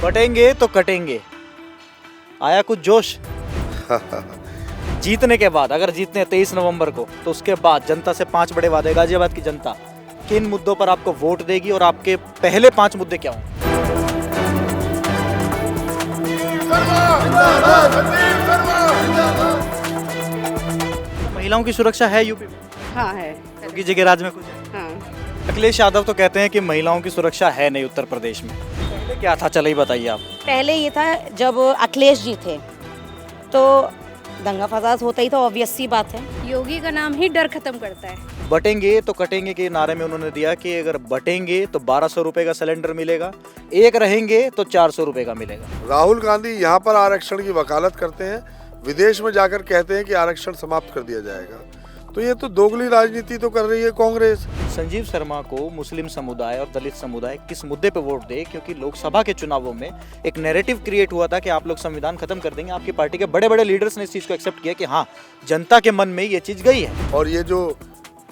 बटेंगे तो कटेंगे, आया कुछ जोश? जीतने के बाद, अगर जीतने हैं 23 नवंबर को, तो उसके बाद जनता से 5 बड़े वादे। गाजियाबाद की जनता किन मुद्दों पर आपको वोट देगी और आपके पहले 5 मुद्दे क्या होंगे? महिलाओं की सुरक्षा है यूपी में? हाँ है। योगी जी के राज में कुछ है? हाँ, अखिलेश यादव तो कहते हैं कि महिलाओं की सुरक्षा है नहीं उत्तर प्रदेश में। पहले क्या था, चलिए बताइए आप। पहले ये था जब अखिलेश जी थे तो दंगा फसाद होता ही था, ऑब्वियस सी बात है। योगी का नाम ही डर खत्म करता है। बटेंगे तो कटेंगे के नारे में उन्होंने दिया कि अगर बटेंगे तो 1200 रुपए का सिलेंडर मिलेगा, एक रहेंगे तो 400 रुपए का मिलेगा। राहुल गांधी यहाँ पर आरक्षण की वकालत करते हैं, विदेश में जाकर कहते हैं कि आरक्षण समाप्त कर दिया जाएगा। तो ये तो दोगली राजनीति तो कर रही है कांग्रेस। संजीव शर्मा को मुस्लिम समुदाय और दलित समुदाय किस मुद्दे पे वोट दे? क्योंकि लोकसभा के चुनावों में एक नैरेटिव क्रिएट हुआ था कि आप लोग संविधान खत्म कर देंगे। आपकी पार्टी के बड़े बड़े लीडर्स ने इस चीज को एक्सेप्ट किया कि हाँ, जनता के मन में ये चीज गई है। और ये जो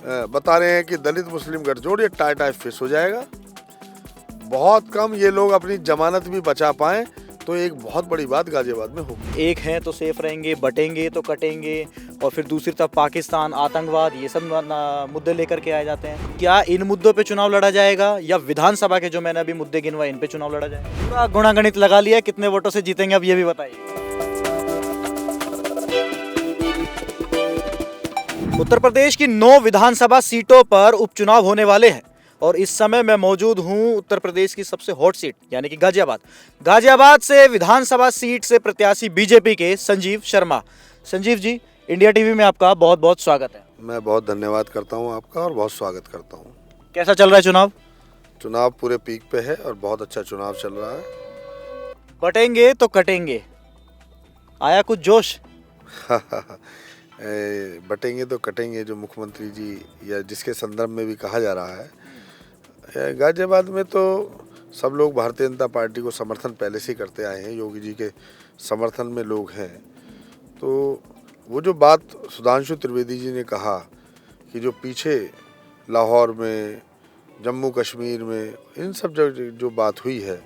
बता रहे हैं कि दलित मुस्लिम गठजोड़, ये टाई फिस हो जाएगा। बहुत कम ये लोग अपनी जमानत भी बचा पाए तो एक बहुत बड़ी बात गाजियाबाद में होगी। एक हैं तो सेफ रहेंगे, बटेंगे तो कटेंगे, और फिर दूसरी तरफ पाकिस्तान, आतंकवाद, ये सब मुद्दे लेकर के आए जाते हैं। क्या इन मुद्दों पे चुनाव लड़ा जाएगा या विधानसभा के जो मैंने अभी मुद्दे गिनवाए इन पे चुनाव लड़ा जाएगा? पूरा गुणागणित लगा लिया, कितने वोटों से जीतेंगे अब ये भी बताइए। उत्तर प्रदेश की 9 विधानसभा सीटों पर उपचुनाव होने वाले हैं और इस समय मैं मौजूद हूं उत्तर प्रदेश की सबसे हॉट सीट यानी कि गाजियाबाद से विधानसभा सीट से प्रत्याशी बीजेपी के संजीव शर्मा। संजीव जी, इंडिया टीवी में आपका बहुत बहुत स्वागत है। मैं बहुत धन्यवाद करता हूं आपका और बहुत स्वागत करता हूं। कैसा चल रहा है चुनाव? चुनाव पूरे पीक पे है और बहुत अच्छा चुनाव चल रहा है। बटेंगे तो कटेंगे, आया कुछ जोश? बटेंगे तो कटेंगे जो मुख्यमंत्री जी या जिसके संदर्भ में भी कहा जा रहा है, गाजियाबाद में तो सब लोग भारतीय जनता पार्टी को समर्थन पहले से करते आए हैं, योगी जी के समर्थन में लोग हैं। तो वो जो बात सुधांशु त्रिवेदी जी ने कहा कि जो पीछे लाहौर में, जम्मू कश्मीर में, इन सब जो बात हुई है,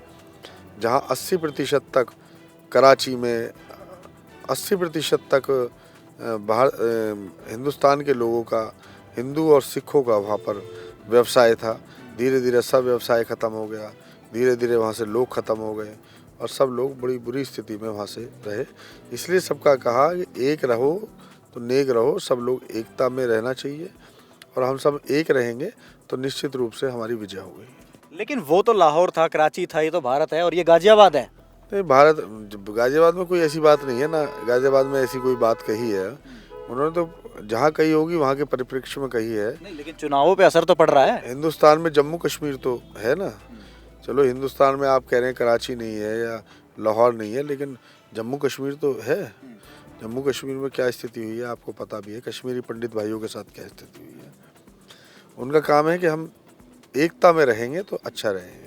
जहां 80% तक कराची में 80% तक हिंदुस्तान के लोगों का, हिंदू और सिखों का वहाँ पर व्यवसाय था, धीरे धीरे सब व्यवसाय ख़त्म हो गया, धीरे धीरे वहाँ से लोग ख़त्म हो गए और सब लोग बड़ी बुरी स्थिति में वहाँ से रहे। इसलिए सबका कहा कि एक रहो तो नेक रहो, सब लोग एकता में रहना चाहिए और हम सब एक रहेंगे तो निश्चित रूप से हमारी विजय होगी। लेकिन वो तो लाहौर था, कराची था, ये तो भारत है और ये गाजियाबाद है। नहीं, भारत, गाजियाबाद में कोई ऐसी बात नहीं है ना, गाजियाबाद में ऐसी कोई बात कही है उन्होंने तो जहाँ कही होगी वहाँ के परिप्रेक्ष्य में कही है। नहीं, लेकिन चुनावों पे असर तो पड़ रहा है। हिंदुस्तान में जम्मू कश्मीर तो है ना, चलो हिंदुस्तान में आप कह रहे हैं कराची नहीं है या लाहौर नहीं है, लेकिन जम्मू कश्मीर तो है। जम्मू कश्मीर में क्या स्थिति हुई है आपको पता भी है, कश्मीरी पंडित भाइयों के साथ क्या स्थिति हुई है। उनका काम है कि हम एकता में रहेंगे तो अच्छा रहेंगे।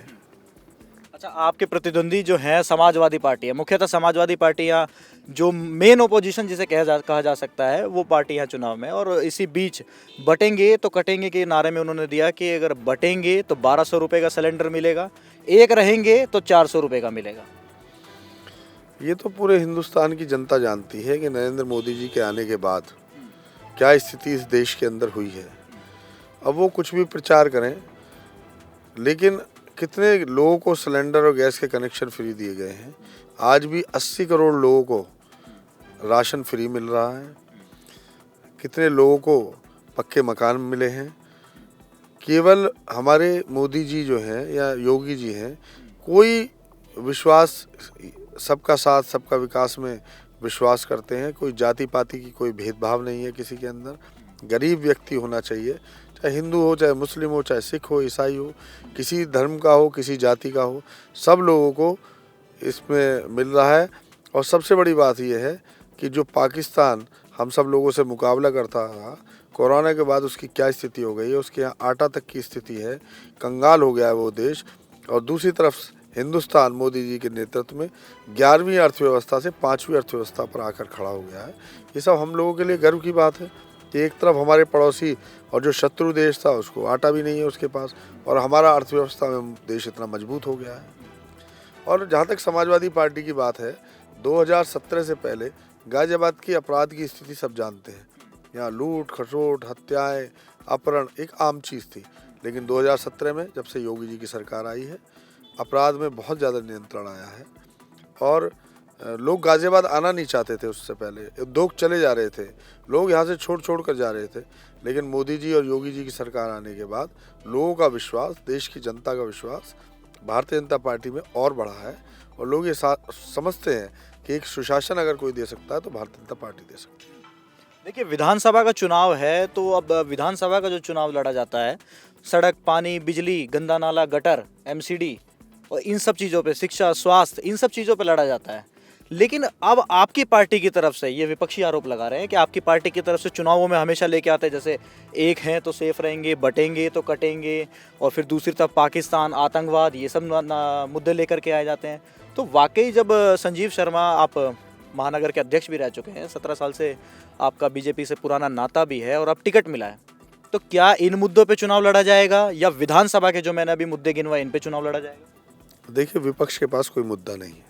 अच्छा, आपके प्रतिद्वंदी जो हैं समाजवादी पार्टी है, मुख्यतः समाजवादी पार्टियां जो मेन ओपोजिशन जिसे कहा जा सकता है, वो पार्टियां चुनाव में, और इसी बीच बटेंगे तो कटेंगे के नारे में उन्होंने दिया कि अगर बटेंगे तो 1200 रुपये का सिलेंडर मिलेगा, एक रहेंगे तो 400 रुपये का मिलेगा। ये तो पूरे हिंदुस्तान की जनता जानती है कि नरेंद्र मोदी जी के आने के बाद क्या स्थिति इस देश के अंदर हुई है। अब वो कुछ भी प्रचार करें, लेकिन कितने लोगों को सिलेंडर और गैस के कनेक्शन फ्री दिए गए हैं। आज भी 80 करोड़ लोगों को राशन फ्री मिल रहा है, कितने लोगों को पक्के मकान मिले हैं। केवल हमारे मोदी जी जो हैं या योगी जी हैं, कोई विश्वास, सबका साथ सबका विकास में विश्वास करते हैं। कोई जाति पाति की कोई भेदभाव नहीं है किसी के अंदर। गरीब व्यक्ति होना चाहिए, चाहे हिंदू हो, चाहे मुस्लिम हो, चाहे सिख हो, ईसाई हो, किसी धर्म का हो, किसी जाति का हो, सब लोगों को इसमें मिल रहा है। और सबसे बड़ी बात यह है कि जो पाकिस्तान हम सब लोगों से मुकाबला करता रहा, कोरोना के बाद उसकी क्या स्थिति हो गई है, उसके यहाँ आटा तक की स्थिति है, कंगाल हो गया है वो देश। और दूसरी तरफ हिंदुस्तान मोदी जी के नेतृत्व में 11वीं अर्थव्यवस्था से 5वीं अर्थव्यवस्था पर आकर खड़ा हो गया है। ये सब हम लोगों के लिए गर्व की बात है कि एक तरफ हमारे पड़ोसी और जो शत्रु देश था उसको आटा भी नहीं है उसके पास, और हमारा अर्थव्यवस्था में देश इतना मजबूत हो गया है। और जहाँ तक समाजवादी पार्टी की बात है, 2017 से पहले गाजियाबाद की अपराध की स्थिति सब जानते हैं। यहाँ लूट खसोट, हत्याएं, अपहरण एक आम चीज़ थी। लेकिन 2017 में जब से योगी जी की सरकार आई है, अपराध में बहुत ज़्यादा नियंत्रण आया है और लोग गाजियाबाद आना नहीं चाहते थे। उससे पहले उद्योग चले जा रहे थे, लोग यहाँ से छोड़ कर जा रहे थे। लेकिन मोदी जी और योगी जी की सरकार आने के बाद लोगों का विश्वास, देश की जनता का विश्वास भारतीय जनता पार्टी में और बढ़ा है और लोग ये समझते हैं कि एक सुशासन अगर कोई दे सकता है तो भारतीय जनता पार्टी दे सकती है। देखिए, विधानसभा का चुनाव है, तो अब विधानसभा का जो चुनाव लड़ा जाता है, सड़क, पानी, बिजली, गंदा नाला, गटर, एमसीडी और इन सब चीज़ों पे, शिक्षा, स्वास्थ्य, इन सब चीज़ों पे लड़ा जाता है। लेकिन अब आपकी पार्टी की तरफ से ये विपक्षी आरोप लगा रहे हैं कि आपकी पार्टी की तरफ से चुनावों में हमेशा लेके आते हैं, जैसे एक हैं तो सेफ रहेंगे, बटेंगे तो कटेंगे, और फिर दूसरी तरफ पाकिस्तान, आतंकवाद, ये सब मुद्दे लेकर के आए जाते हैं। तो वाकई जब संजीव शर्मा, आप महानगर के अध्यक्ष भी रह चुके हैं, 17 साल से आपका बीजेपी से पुराना नाता भी है और अब टिकट मिला है, तो क्या इन मुद्दों पे चुनाव लड़ा जाएगा या विधानसभा के जो मैंने अभी मुद्दे गिनवाए इन पे चुनाव लड़ा जाएगा? देखिए, विपक्ष के पास कोई मुद्दा नहीं है।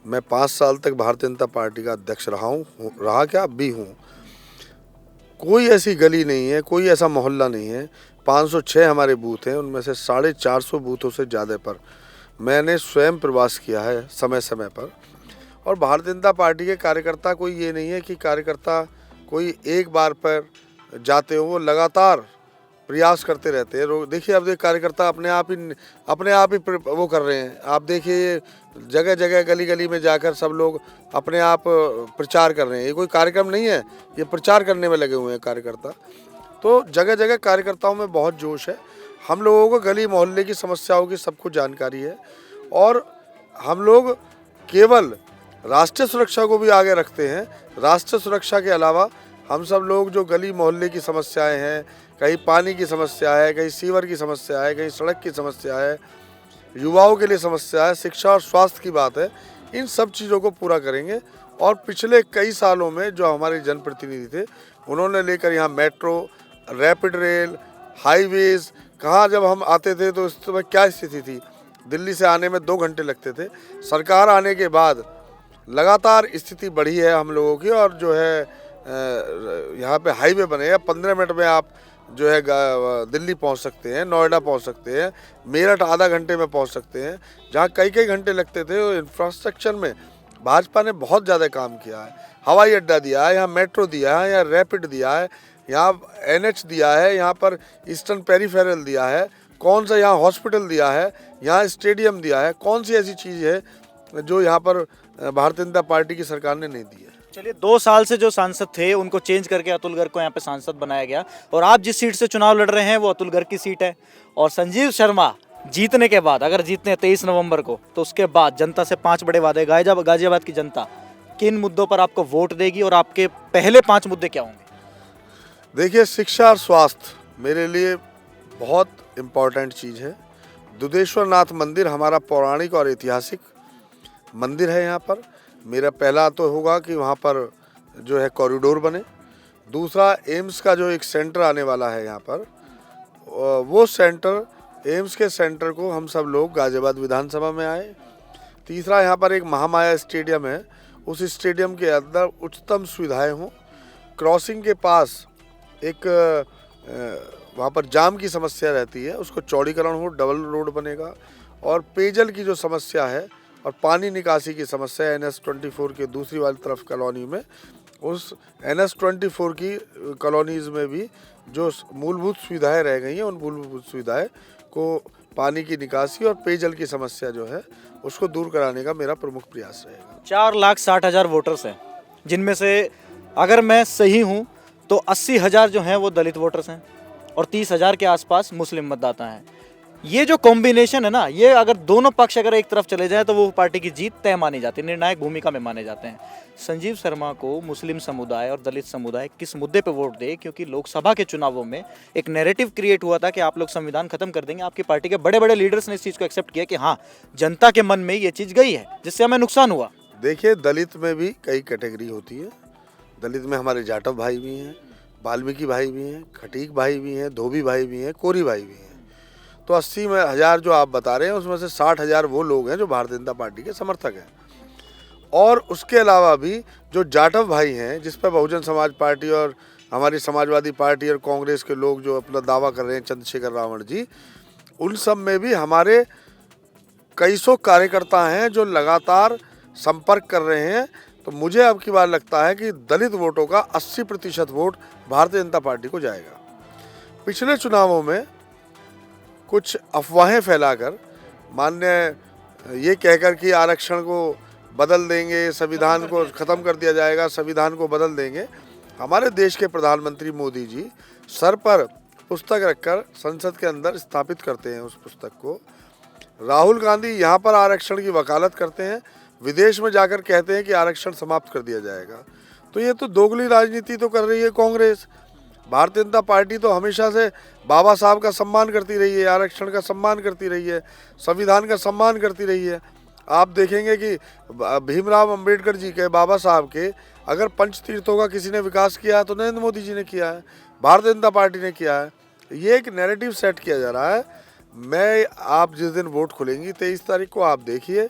मैं 5 साल तक भारतीय जनता पार्टी का अध्यक्ष रहा क्या, अब भी हूँ। कोई ऐसी गली नहीं है, कोई ऐसा मोहल्ला नहीं है। 506 हमारे बूथ हैं, उनमें से 450 बूथों से ज़्यादा पर मैंने स्वयं प्रवास किया है समय समय पर। और भारतीय जनता पार्टी के कार्यकर्ता कोई ये नहीं है कि कार्यकर्ता कोई एक बार पर जाते हो, वो लगातार प्रयास करते रहते हैं। देखिए, अब कार्यकर्ता अपने आप ही वो कर रहे हैं। आप देखिए, जगह जगह गली गली में जाकर सब लोग अपने आप प्रचार कर रहे हैं। ये कोई कार्यक्रम नहीं है, ये प्रचार करने में लगे हुए हैं कार्यकर्ता। तो जगह जगह कार्यकर्ताओं में बहुत जोश है। हम लोगों को गली मोहल्ले की समस्याओं की सब कुछ जानकारी है और हम लोग केवल राष्ट्रीय सुरक्षा को भी आगे रखते हैं। राष्ट्रीय सुरक्षा के अलावा हम सब लोग जो गली मोहल्ले की समस्याएं हैं, कहीं पानी की समस्या है, कहीं सीवर की समस्या है, कहीं सड़क की समस्या है, युवाओं के लिए समस्या है, शिक्षा और स्वास्थ्य की बात है, इन सब चीज़ों को पूरा करेंगे। और पिछले कई सालों में जो हमारे जनप्रतिनिधि थे, उन्होंने लेकर यहाँ मेट्रो, रैपिड रेल, हाईवेज़, कहाँ जब हम आते थे तो उस समय क्या स्थिति थी, दिल्ली से आने में 2 घंटे लगते थे। सरकार आने के बाद लगातार स्थिति बढ़ी है हम लोगों की और जो है यहाँ पे हाईवे बने हैं, 15 मिनट में आप जो है दिल्ली पहुँच सकते हैं, नोएडा पहुँच सकते हैं, मेरठ आधा घंटे में पहुँच सकते हैं। जहाँ कई घंटे लगते थे, वो इंफ्रास्ट्रक्चर में भाजपा ने बहुत ज़्यादा काम किया है। हवाई अड्डा दिया है, यहाँ मेट्रो दिया है, यहाँ रैपिड दिया है, यहाँ NH दिया है, यहाँ पर ईस्टर्न पेरीफेरल दिया है, कौन सा यहाँ हॉस्पिटल दिया है, यहाँ स्टेडियम दिया है। कौन सी ऐसी चीज़ है जो यहाँ पर भारतीय जनता पार्टी की सरकार ने नहीं दी है। चलिए, 2 साल से जो सांसद थे उनको चेंज करके अतुल गर्ग को यहाँ पे सांसद बनाया गया और आप जिस सीट से चुनाव लड़ रहे हैं वो अतुल गर्ग की सीट है। और संजीव शर्मा जीतने के बाद, अगर जीतने हैं 23 नवंबर को, तो उसके बाद जनता से 5 बड़े वादे। गाजियाबाद की जनता किन मुद्दों पर आपको वोट देगी और आपके पहले 5 मुद्दे क्या होंगे? देखिए, शिक्षा और स्वास्थ्य मेरे लिए बहुत इम्पोर्टेंट चीज़ है। दुधेश्वर नाथ मंदिर हमारा पौराणिक और ऐतिहासिक मंदिर है। यहाँ पर मेरा पहला तो होगा कि वहाँ पर जो है कॉरिडोर बने। दूसरा, एम्स का जो एक सेंटर आने वाला है यहाँ पर, वो सेंटर, एम्स के सेंटर को हम सब लोग गाजियाबाद विधानसभा में आए। तीसरा, यहाँ पर एक महामाया स्टेडियम है, उस स्टेडियम के अंदर उच्चतम सुविधाएं हों। क्रॉसिंग के पास एक वहाँ पर जाम की समस्या रहती है, उसको चौड़ीकरण हो, डबल रोड बनेगा। और पेयजल की जो समस्या है और पानी निकासी की समस्या है NS24 के दूसरी वाली तरफ कॉलोनी में, उस NS24 की कॉलोनीज़ में भी जो मूलभूत सुविधाएं रह गई हैं, उन मूलभूत सुविधाएं को, पानी की निकासी और पेयजल की समस्या जो है उसको दूर कराने का मेरा प्रमुख प्रयास रहेगा। 4,60,000 वोटर्स हैं, जिनमें से अगर मैं सही हूँ तो 80,000 जो हैं वो दलित वोटर्स हैं और 30,000 के आसपास मुस्लिम मतदाता हैं। ये जो कॉम्बिनेशन है ना, ये अगर दोनों पक्ष अगर एक तरफ चले जाए तो वो पार्टी की जीत तय मानी जाती है, निर्णायक भूमिका में माने जाते हैं। संजीव शर्मा को मुस्लिम समुदाय और दलित समुदाय किस मुद्दे पे वोट दे? क्योंकि लोकसभा के चुनावों में एक नैरेटिव क्रिएट हुआ था कि आप लोग संविधान खत्म कर देंगे। आपकी पार्टी के बड़े बड़े लीडर्स ने इस चीज़ को एक्सेप्ट किया कि हाँ, जनता के मन में ये चीज़ गई है, जिससे हमें नुकसान हुआ। देखिए, दलित में भी कई कैटेगरी होती है। दलित में हमारे जाटव भाई भी हैं, वाल्मीकि भाई भी हैं, खटीक भाई भी हैं, धोबी भाई भी हैं, कोरी भाई भी हैं। तो 80,000 जो आप बता रहे हैं उसमें से 60,000 वो लोग हैं जो भारतीय जनता पार्टी के समर्थक हैं। और उसके अलावा भी जो जाटव भाई हैं, जिस पर बहुजन समाज पार्टी और हमारी समाजवादी पार्टी और कांग्रेस के लोग जो अपना दावा कर रहे हैं, चंद्रशेखर रावण जी, उन सब में भी हमारे कई सौ कार्यकर्ता हैं जो लगातार संपर्क कर रहे हैं। तो मुझे अब की बार लगता है कि दलित वोटों का 80% वोट भारतीय जनता पार्टी को जाएगा। पिछले चुनावों में कुछ अफवाहें फैलाकर, मान्य ये कहकर कि आरक्षण को बदल देंगे, संविधान को ख़त्म कर दिया जाएगा, संविधान को बदल देंगे, हमारे देश के प्रधानमंत्री मोदी जी सर पर पुस्तक रखकर संसद के अंदर स्थापित करते हैं उस पुस्तक को। राहुल गांधी यहाँ पर आरक्षण की वकालत करते हैं, विदेश में जाकर कहते हैं कि आरक्षण समाप्त कर दिया जाएगा। तो ये तो दोगली राजनीति तो कर रही है कांग्रेस। भारतीय जनता पार्टी तो हमेशा से बाबा साहब का सम्मान करती रही है, आरक्षण का सम्मान करती रही है, संविधान का सम्मान करती रही है। आप देखेंगे कि भीमराव अंबेडकर जी के, बाबा साहब के, अगर पंचतीर्थों का किसी ने विकास किया है तो नरेंद्र मोदी जी ने किया है, भारतीय जनता पार्टी ने किया है। ये एक नैरेटिव सेट किया जा रहा है। आप जिस दिन वोट खुलेंगी 23 तारीख को, आप देखिए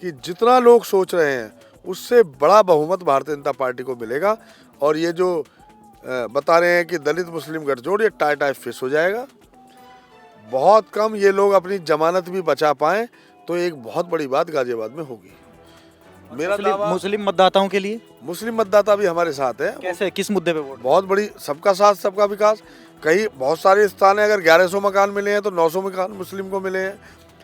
कि जितना लोग सोच रहे हैं उससे बड़ा बहुमत भारतीय जनता पार्टी को मिलेगा। और ये जो बता रहे हैं कि दलित मुस्लिम गठजोड़, ये टाई फिश हो जाएगा। बहुत कम ये लोग अपनी जमानत भी बचा पाएं तो एक बहुत बड़ी बात गाजियाबाद में होगी। मुस्लिम मतदाताओं के लिए, मुस्लिम मतदाता भी हमारे साथ है। कैसे, किस मुद्दे पे वोट? बहुत बड़ी, सबका साथ सबका विकास। कई बहुत सारे स्थान है, अगर 1100 मकान मिले हैं तो 900 मकान मुस्लिम को मिले हैं।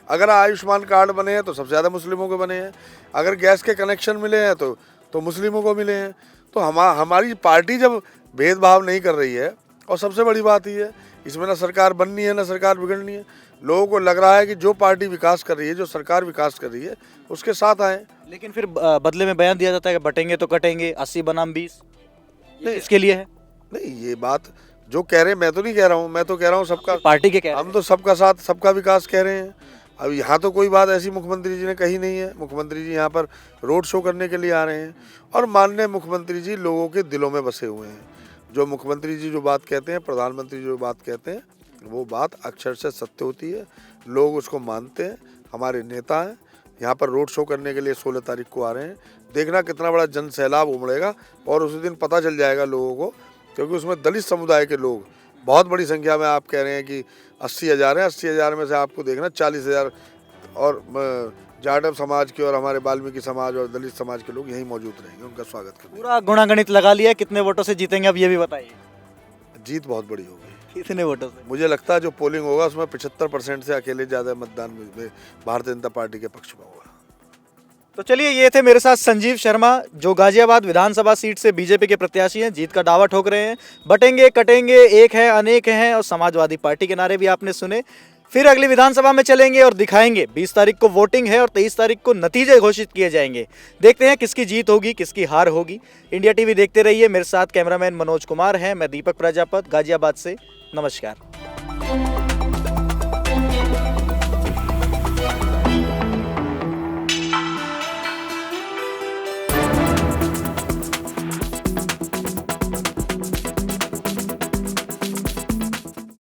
अगर आयुष्मान कार्ड बने हैं तो सबसे ज़्यादा मुस्लिमों को बने हैं। अगर गैस के कनेक्शन मिले हैं तो मुस्लिमों को मिले हैं। तो हमारी पार्टी जब भेदभाव नहीं कर रही है, और सबसे बड़ी बात ये है, इसमें ना सरकार बननी है ना सरकार बिगड़नी है। लोगों को लग रहा है कि जो पार्टी विकास कर रही है, जो सरकार विकास कर रही है, उसके साथ आए। लेकिन फिर बदले में बयान दिया जाता है कि बटेंगे तो कटेंगे, 80 बनाम 20। इसके लिए है? नहीं, ये बात जो कह रहे हैं मैं तो नहीं कह रहा हूँ, मैं तो कह रहा हूँ सबका पार्टी के कह रहे हैं। हम तो सबका साथ सबका विकास कह रहे हैं। अब यहाँ तो कोई बात ऐसी मुख्यमंत्री जी ने कही नहीं है। मुख्यमंत्री जी यहाँ पर रोड शो करने के लिए आ रहे हैं, और माननीय मुख्यमंत्री जी लोगों के दिलों में बसे हुए हैं। जो मुख्यमंत्री जी जो बात कहते हैं, प्रधानमंत्री जो बात कहते हैं, वो बात अक्षर से सत्य होती है। लोग उसको मानते हैं। हमारे नेता हैं, यहाँ पर रोड शो करने के लिए 16 तारीख को आ रहे हैं। देखना कितना बड़ा जन सैलाब उमड़ेगा, और उसी दिन पता चल जाएगा लोगों को, क्योंकि उसमें दलित समुदाय के लोग बहुत बड़ी संख्या में, आप कह रहे हैं कि 80,000 है, 80,000 में से आपको देखना 40,000 और जाटव समाज के और हमारे वाल्मीकि समाज और दलित समाज के लोग यहीं मौजूद रहेंगे, उनका स्वागत करेंगे। पूरा गुणागणित लगा लिया, कितने वोटों से जीतेंगे अब ये भी बताइए। जीत बहुत बड़ी होगी। कितने वोटों से? मुझे लगता है जो पोलिंग होगा उसमें 75% से अकेले ज़्यादा मतदान में भारतीय जनता पार्टी के पक्ष में होगा। तो चलिए, ये थे मेरे साथ संजीव शर्मा, जो गाजियाबाद विधानसभा सीट से बीजेपी के प्रत्याशी हैं। जीत का दावा ठोक रहे हैं। बटेंगे कटेंगे, एक है अनेक हैं, और समाजवादी पार्टी के नारे भी आपने सुने। फिर अगली विधानसभा में चलेंगे और दिखाएंगे। 20 तारीख को वोटिंग है और 23 तारीख को नतीजे घोषित किए जाएंगे। देखते हैं किसकी जीत होगी, किसकी हार होगी। इंडिया टीवी देखते रहिए। मेरे साथ कैमरामैन मनोज कुमार हैं, मैं दीपक प्रजापत गाजियाबाद से। नमस्कार।